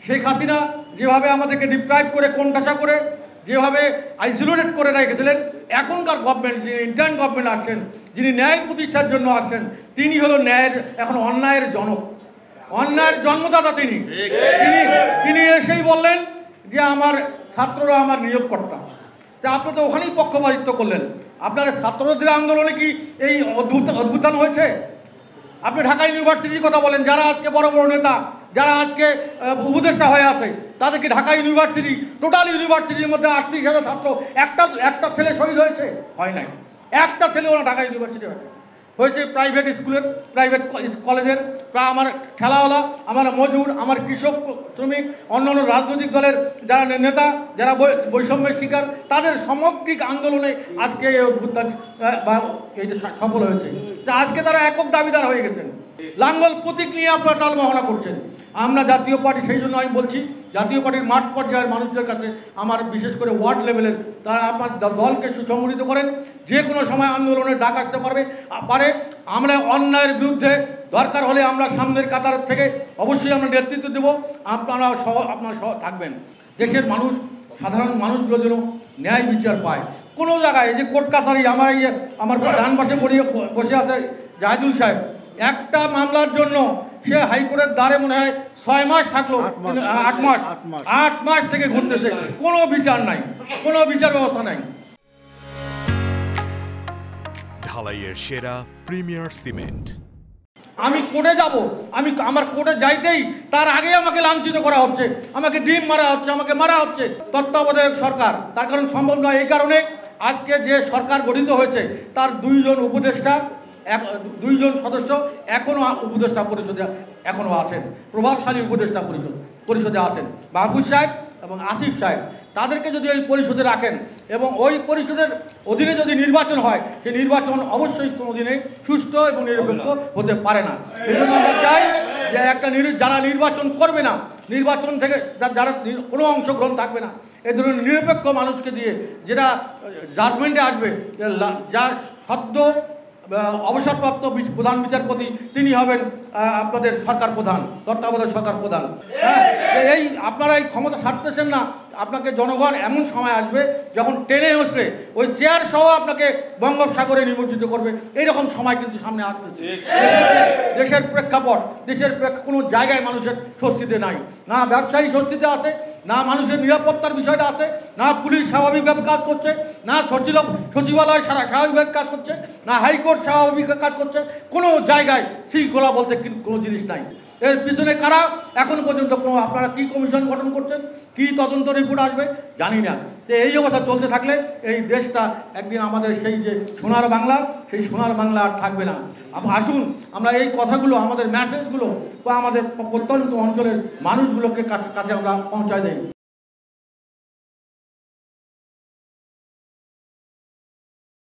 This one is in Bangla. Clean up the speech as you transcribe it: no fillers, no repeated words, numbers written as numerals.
শেখ হাসিনা যেভাবে আমাদেরকে ডিপ্রাইভ করে কোণঠাসা করে যেভাবে আইসোলেটেড করে রেখেছিলেন, এখনকার গভর্নমেন্ট, যিনি ইন্টার্ন গভর্নমেন্ট আসছেন, যিনি ন্যায় প্রতিষ্ঠার জন্য আসছেন, তিনি হলো ন্যায়ের, এখন অন্যায়ের জনক, অন্যায়ের জন্মদাতা। তিনি এসেই বললেন যে আমার ছাত্ররা আমার নিয়োগকর্তা। তা আপনি তো ওখানেই পক্ষপাতিত্ব করলেন। আপনার ছাত্রদের আন্দোলনে কি এই অভ্যুত্থান হয়েছে? আপনি ঢাকা ইউনিভার্সিটির কথা বলেন, যারা আজকে বড় বড় নেতা, যারা আজকে উপদেষ্টা হয়ে আছে, তাদেরকে ঢাকা ইউনিভার্সিটি, টোটাল ইউনিভার্সিটির মধ্যে 38,000 ছাত্র, একটা ছেলে শহীদ হয়েছে? হয় নাই। একটা ছেলে ওরা ঢাকা ইউনিভার্সিটি হয়েছে প্রাইভেট স্কুলের, প্রাইভেট কলেজের, আমার ঠেলাওয়ালা, আমার মজুর, আমার কৃষক শ্রমিক, অন্যান্য রাজনৈতিক দলের যারা নেতা, যারা বৈষম্যের শিকার, তাদের সামগ্রিক আন্দোলনে আজকে এই অভ্যুত্থান বা এইটা সফল হয়েছে। তা আজকে তারা একক দাবিদার হয়ে গেছেন। লাঙ্গল প্রতীক নিয়ে আপনারা টালবাহানা করছেন। আমরা জাতীয় পার্টি, সেই জন্য আমি বলছি, জাতীয় পার্টির মাঠ পর্যায়ের মানুষদের কাছে আমার, বিশেষ করে ওয়ার্ড লেভেলের, তারা আপনার দলকে সুসংগঠিত করেন। যে কোনো সময় আন্দোলনের ডাক আসতে পারে। আমরা অন্যায়ের বিরুদ্ধে দরকার হলে আমরা সামনের কাতার থেকে অবশ্যই আমরা নেতৃত্ব দেব। আপনারা থাকবেন। দেশের মানুষ, সাধারণ মানুষগুলো যেন ন্যায় বিচার পায়। কোনো জায়গায় এই যে কোর্ট কাছারি, আমার ডান পাশে বসে আছে জাহিদুল সাহেব, একটা মামলার জন্য সে হাইকোর্টের দ্বারে মনে হয় 6 মাস থাকলো, 8 মাস থেকে ঘুরতেছে, কোনো বিচার নাই, কোনো বিচার ব্যবস্থা নাই। ঢালাইয়ের সেরা প্রিমিয়ার সিমেন্ট। আমি কোর্টে যাব, আমার কোর্টে যাইতেই তার আগে আমাকে লাঞ্ছিত করা হচ্ছে, আমাকে ডিম মারা হচ্ছে, আমাকে মারা হচ্ছে তত্ত্বাবধায়ক সরকার। তার কারণ সম্ভব নয়। এই কারণে আজকে যে সরকার গঠিত হয়েছে তার 2 জন উপদেষ্টা, 2 জন সদস্য এখনও উপদেষ্টা পরিষদে এখনও আছেন, প্রভাবশালী উপদেষ্টা পরিষদে আছেন, মাহফুজ সাহেব এবং আসিফ সাহেব। তাদেরকে যদি ওই পরিষদে রাখেন এবং ওই পরিষদের অধীনে যদি নির্বাচন হয়, সেই নির্বাচন অবশ্যই কোনো দিনে সুষ্ঠু এবং নিরপেক্ষ হতে পারে না। এই জন্য আমরা চাই যে যারা নির্বাচন করবে না, নির্বাচন থেকে যারা কোনো অংশগ্রহণ থাকবে না, এই ধরনের নিরপেক্ষ মানুষকে দিয়ে যেটা জাজমেন্টে আসবে, যার সদ্য অবসরপ্রাপ্ত প্রধান বিচারপতি, তিনি হবেন আপনাদের সরকার প্রধান, তত্ত্বাবধায়ক সরকার প্রধান। এই আপনারা এই ক্ষমতা ছাড়তেছেন না। আপনাকে জনগণ এমন সময় আসবে যখন টেনে আসলে ওই চেয়ার সহ আপনাকে বঙ্গোপসাগরে নিমজ্জিত করবে। এইরকম সময় কিন্তু সামনে আসতেছে। দেশের প্রেক্ষাপট, কোনো জায়গায় মানুষের স্বস্তিতে নাই। না ব্যবসায়ী স্বস্তিতে আছে, না মানুষের নিরাপত্তার বিষয়টা আছে, না পুলিশ স্বাভাবিকভাবে কাজ করছে, না সচিবালয় স্বাভাবিকভাবে কাজ করছে, না হাইকোর্ট স্বাভাবিক কাজ করছে। কোনো জায়গায় শৃঙ্খলা বলতে কোনো জিনিস নাই। এর পিছনে কারা? এখন পর্যন্ত আপনারা কি কমিশন গঠন করছেন, কি তদন্ত রিপোর্ট আসবে জানি না। তো এই অবস্থা চলতে থাকলে এই দেশটা একদিন আমাদের সেই যে সোনার বাংলা, সেই সোনার বাংলা আর থাকবে না। আসুন আমরা এই কথাগুলো, আমাদের মেসেজগুলো বা আমাদের প্রত্যন্ত অঞ্চলের মানুষগুলোকে কাছে আমরা পৌঁছায় দেই।